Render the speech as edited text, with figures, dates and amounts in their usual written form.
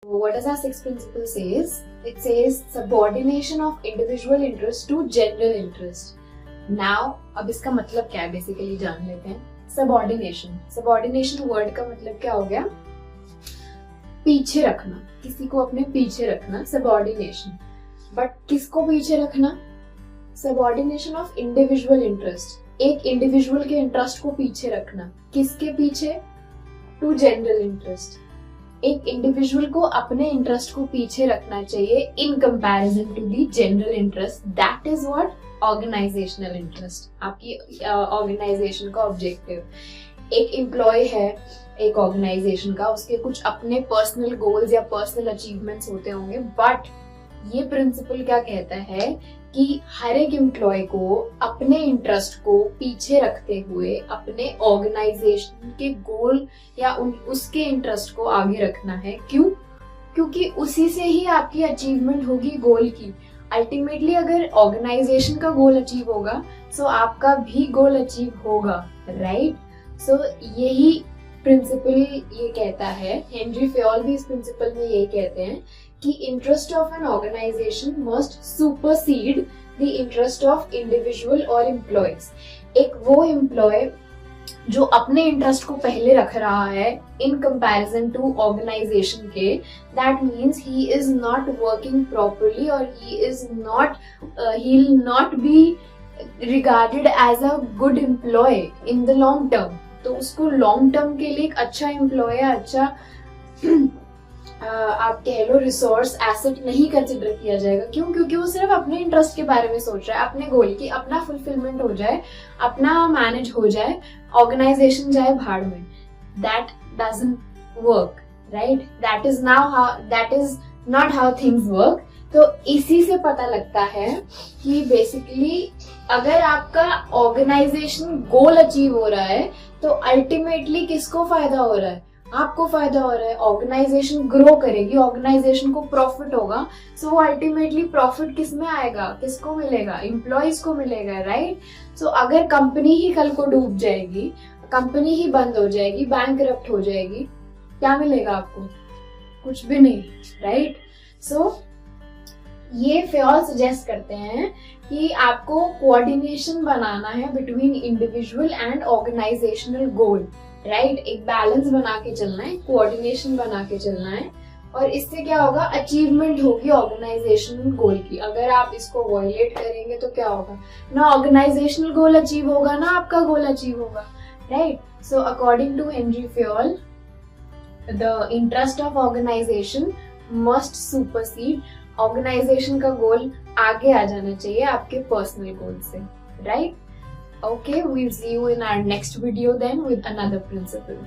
What does our sixth principle says? It says subordination of individual interest to general interest. Now, अब इसका मतलब क्या है basically जान लेते हैं. सबऑर्डिनेशन. सबऑर्डिनेशन वर्ड का मतलब क्या हो गया? पीछे रखना, किसी को अपने पीछे रखना, सबऑर्डिनेशन. बट किसको पीछे रखना? Subordination of individual interest. एक इंडिविजुअल के इंटरेस्ट को पीछे रखना. किसके पीछे? To general interest. एक इंडिविजुअल को अपने इंटरेस्ट को पीछे रखना चाहिए in comparison to the general interest. That is what? Organizational interest. आपकी ऑर्गेनाइजेशन का ऑब्जेक्टिव. एक एम्प्लॉय है एक ऑर्गेनाइजेशन का, उसके कुछ अपने पर्सनल गोल्स या पर्सनल अचीवमेंट्स होते होंगे, बट ये प्रिंसिपल क्या कहता है कि हर एक एम्प्लॉय को अपने इंटरेस्ट को पीछे रखते हुए अपने ऑर्गेनाइजेशन के गोल या उसके इंटरेस्ट को आगे रखना है. क्यों? क्योंकि उसी से ही आपकी अचीवमेंट होगी गोल की. अल्टीमेटली अगर ऑर्गेनाइजेशन का गोल अचीव होगा सो आपका भी गोल अचीव होगा, राइट? सो यही प्रिंसिपल ये कहता है. हेनरी फेयोल भी इस प्रिंसिपल में यही कहते हैं कि interest of an organization must supersede the interest of individual और एम्प्लॉयज. एक वो एम्प्लॉय जो अपने इंटरेस्ट को पहले रख रहा है इन कंपैरिजन टू ऑर्गेनाइजेशन के, that means he is not working properly और he will not be regarded as a good employ in the long term. तो उसको लॉन्ग टर्म के लिए एक अच्छा एम्प्लॉय, अच्छा आप कह लो रिसोर्स एसेट नहीं कंसिडर किया जाएगा. क्यों? क्योंकि वो सिर्फ अपने इंटरेस्ट के बारे में सोच रहा है, अपने गोल की अपना फुलफिलमेंट हो जाए, अपना मैनेज हो जाए, ऑर्गेनाइजेशन जाए भाड़ में. That doesn't work, right? That is not how things work. तो इसी से पता लगता है कि बेसिकली अगर आपका ऑर्गेनाइजेशन गोल अचीव हो रहा है तो अल्टीमेटली किसको फायदा हो रहा है? आपको फायदा हो रहा है. ऑर्गेनाइजेशन ग्रो करेगी, ऑर्गेनाइजेशन को प्रॉफिट होगा. सो अल्टीमेटली प्रॉफिट किस में आएगा? किसको मिलेगा? एम्प्लॉयज को मिलेगा, राइट? सो अगर कंपनी ही कल को डूब जाएगी, कंपनी ही बंद हो जाएगी, बैंकरप्ट हो जाएगी, क्या मिलेगा आपको? कुछ भी नहीं, राइट? सो ये फेयोल सजेस्ट करते हैं कि आपको कोऑर्डिनेशन बनाना है between individual and organizational goal, right? एक बैलेंस बना के चलना है, कोऑर्डिनेशन बना के चलना है, और इससे क्या होगा? अचीवमेंट होगी ऑर्गेनाइजेशनल गोल की. अगर आप इसको वायलेट करेंगे तो क्या होगा? ना ऑर्गेनाइजेशनल गोल अचीव होगा, ना आपका गोल अचीव होगा, right? So according to Henri Fayol, the interest of organization must supersede. Organization का गोल आगे आ जाना चाहिए आपके पर्सनल गोल से, right? Okay, we'll see you in our next video then with another principle.